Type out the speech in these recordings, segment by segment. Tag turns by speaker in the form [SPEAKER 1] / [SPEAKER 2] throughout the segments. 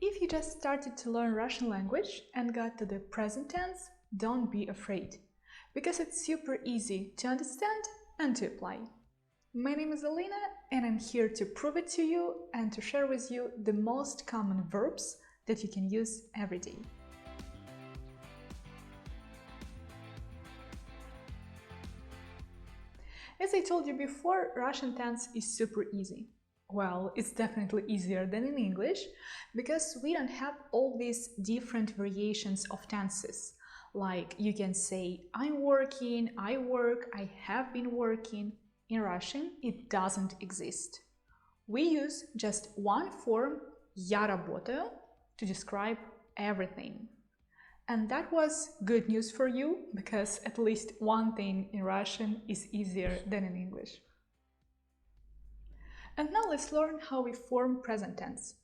[SPEAKER 1] If you just started to learn Russian language and got to the present tense, don't be afraid, because it's super easy to understand and to apply. My name is Lina, and I'm here to prove it to you and to share with you the most common verbs that you can use every day. As I told you before, Russian tense is super easy. Well, it's definitely easier than in English, because we don't have all these different variations of tenses. Like you can say, I'm working, I work, I have been working. In Russian, it doesn't exist. We use just one form, я работаю, to describe everything. And that was good news for you, because at least one thing in Russian is easier than in English. And now let's learn how we form present tense.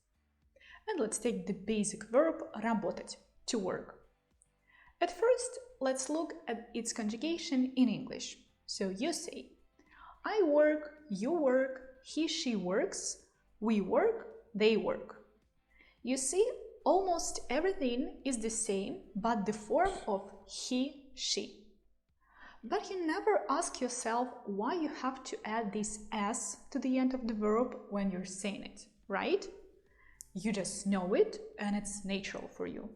[SPEAKER 1] And let's take the basic verb работать, to work. At first, let's look at its conjugation in English. So you say, I work, you work, he, she works, we work, they work. You see, almost everything is the same, but the form of he, she. But you never ask yourself why you have to add this s to the end of the verb when you're saying it, right? You just know it and it's natural for you.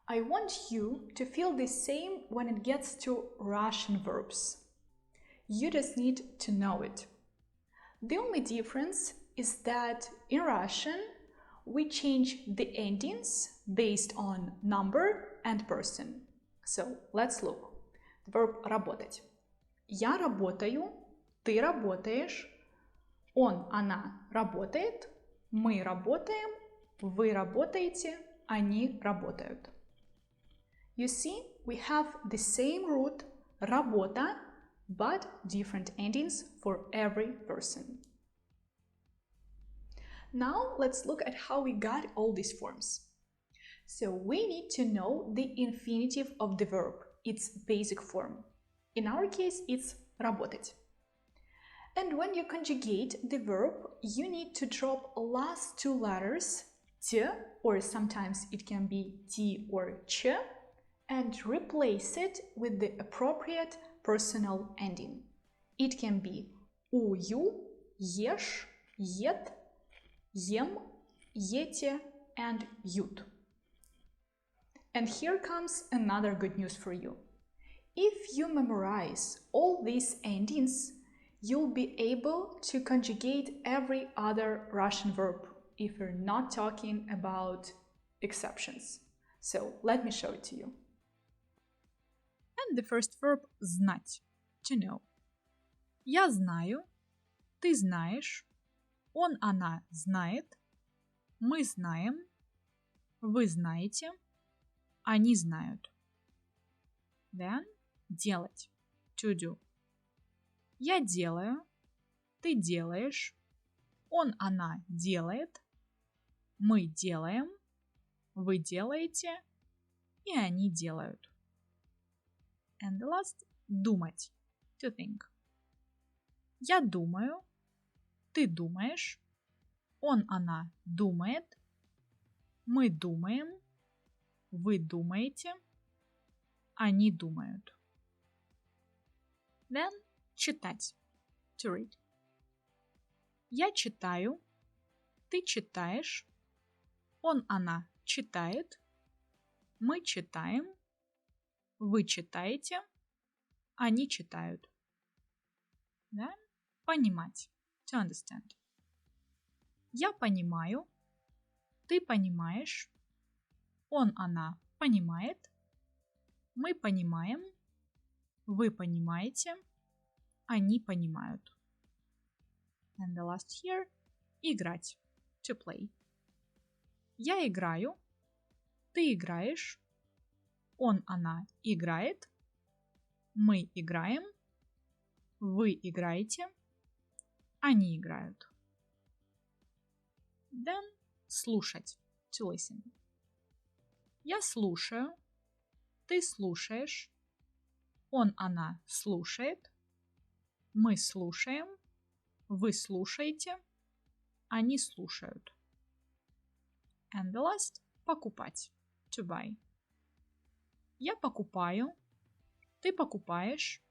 [SPEAKER 1] I want you to feel the same when it gets to Russian verbs. You just need to know it. The only difference is that in Russian, we change the endings based on number and person. So let's look. The verb работать. Я работаю, ты работаешь, он, она работает, мы работаем, вы работаете, они работают. You see, we have the same root, работа, but different endings for every person. Now let's look at how we got all these forms. So we need to know the infinitive of the verb, its basic form. In our case, it's работать. And when you conjugate the verb, you need to drop last two letters, t, or sometimes it can be t or ch, and replace it with the appropriate personal ending. It can be ую, ешь, ед, ем, ете, and ют. And here comes another good news for you. If you memorize all these endings, you'll be able to conjugate every other Russian verb if you're not talking about exceptions. So let me show it to you. And the first verb знать, to know. Я знаю, ты знаешь, он, она знает, мы знаем, вы знаете, они знают. Then делать, to do. Я делаю, ты делаешь, он, она делает, мы делаем, вы делаете, и они делают. And the last, думать, to think. Я думаю, ты думаешь, он, она думает, мы думаем, вы думаете, они думают. Then читать, to read. Я читаю, ты читаешь, он, она читает, мы читаем, вы читаете, они читают. Then понимать, to understand. Я понимаю, ты понимаешь, он, она понимает, мы понимаем, вы понимаете, они понимают. And the last here, играть, to play. Я играю, ты играешь, он, она играет, мы играем, вы играете, они играют. Then слушать, to listen. Я слушаю, ты слушаешь, он, она слушает, мы слушаем, вы слушаете, они слушают.
[SPEAKER 2] And the last – покупать, to buy. Я покупаю, ты покупаешь,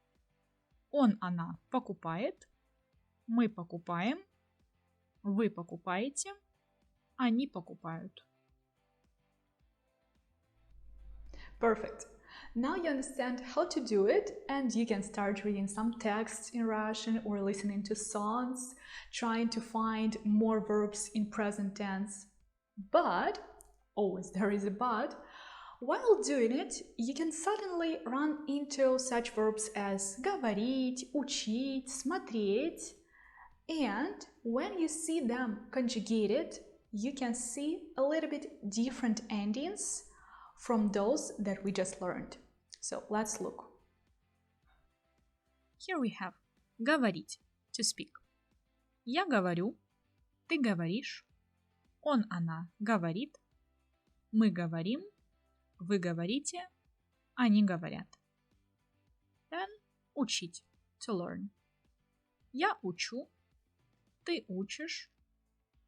[SPEAKER 2] он, она покупает, мы покупаем, вы покупаете, они покупают.
[SPEAKER 1] Perfect. Now you understand how to do it, and you can start reading some texts in Russian or listening to songs, trying to find more verbs in present tense. But, always there is a but, while doing it, you can suddenly run into such verbs as говорить, учить, смотреть, and when you see them conjugated, you can see a little bit different endings from those that we just learned. So let's look.
[SPEAKER 2] Here we have говорить, to speak. Я говорю, ты говоришь, он, она говорит, мы говорим, вы говорите, они говорят. Then учить, to learn. Я учу, ты учишь,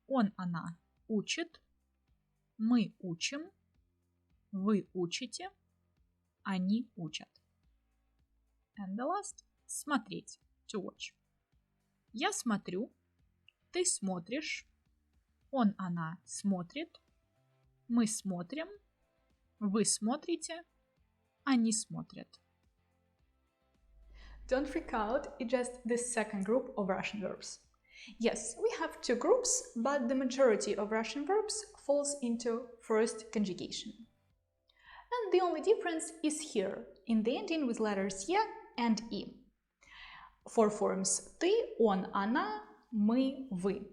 [SPEAKER 2] он, она учит, мы учим, вы учите, они учат. And the last – смотреть, to watch. Я смотрю, ты смотришь, он, она смотрит, мы смотрим, вы смотрите, они смотрят.
[SPEAKER 1] Don't freak out, it's just the second group of Russian verbs. Yes, we have two groups, but the majority of Russian verbs falls into first conjugation. And the only difference is here, in the ending with letters «я» and «и». For forms «ты», «он», «она», «мы», «вы».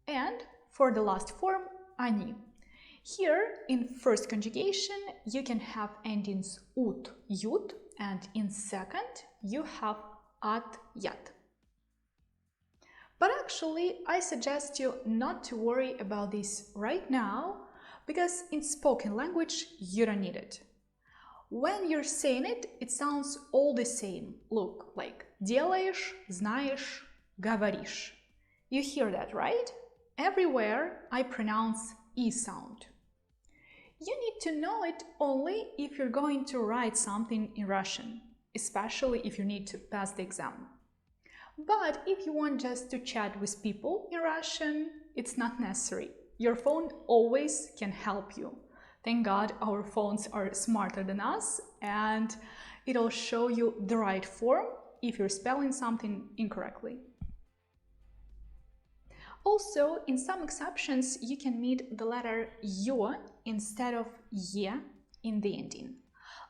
[SPEAKER 1] And for the last form «они». Here, in first conjugation, you can have endings «ut», «ют», and in second, you have «at», «ят». But actually, I suggest you not to worry about this right now, because in spoken language, you don't need it. When you're saying it, it sounds all the same. Look, like делаешь, знаешь, говоришь. You hear that, right? Everywhere I pronounce E sound. You need to know it only if you're going to write something in Russian, especially if you need to pass the exam. But if you want just to chat with people in Russian, it's not necessary. Your phone always can help you. Thank God our phones are smarter than us, and it'll show you the right form if you're spelling something incorrectly. Also, in some exceptions, you can meet the letter «ё» instead of «е» in the ending.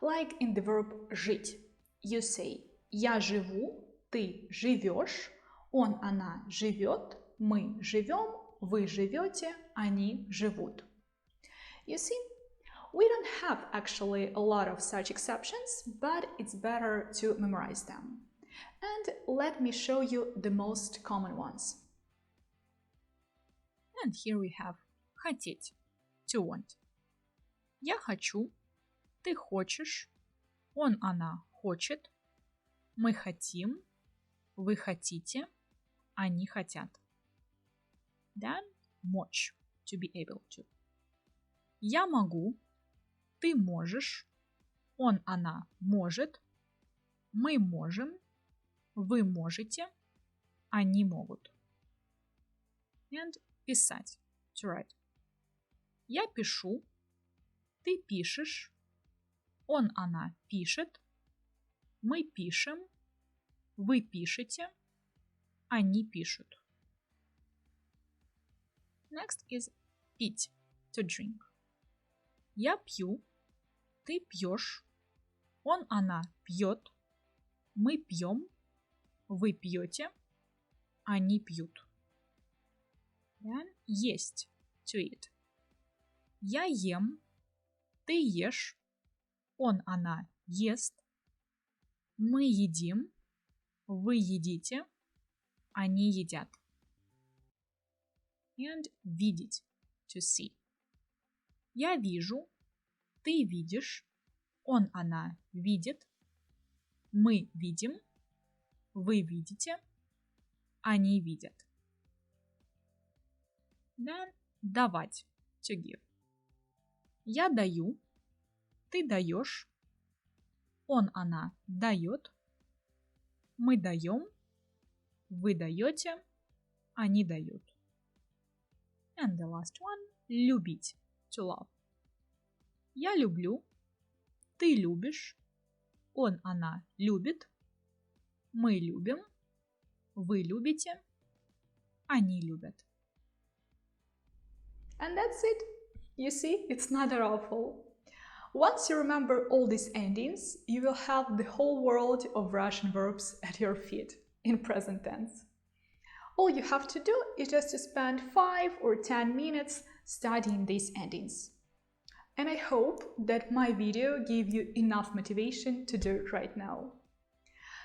[SPEAKER 1] Like in the verb «жить». You say «я живу», «ты живешь», «он», «она» живет, «мы» живем, «вы» живете, «они» живут. You see, we don't have actually a lot of such exceptions, but it's better to memorize them. And let me show you the most common ones.
[SPEAKER 2] And here we have хотеть, to want. Я хочу, ты хочешь, он, она хочет, мы хотим, вы хотите, они хотят. Then мочь, to be able to. Я могу, ты можешь, он, она может, мы можем, вы можете, они могут. And писать, to write. Я пишу, ты пишешь, он, она пишет, мы пишем, вы пишете, они пишут. Next is пить, to drink. Я пью, ты пьешь, он, она пьет, мы пьем, вы пьете, они пьют. Then есть, to eat. Я ем, ты ешь, он, она ест, мы едим, вы едите, они едят. And видеть, to see. Я вижу, ты видишь, он, она видит, мы видим, вы видите, они видят. Then давать, to give. Я даю, ты даешь, он, она дает, мы даем, вы даете, они дают. And the last one, любить, to love. Я люблю, ты любишь, он, она любит, мы любим, вы любите, они любят.
[SPEAKER 1] And that's it. You see, it's not that awful. Once you remember all these endings, you will have the whole world of Russian verbs at your feet in present tense. All you have to do is just to spend 5 or 10 minutes studying these endings. And I hope that my video gave you enough motivation to do it right now.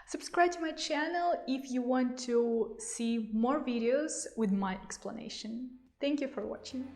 [SPEAKER 1] Subscribe to my channel if you want to see more videos with my explanation. Thank you for watching.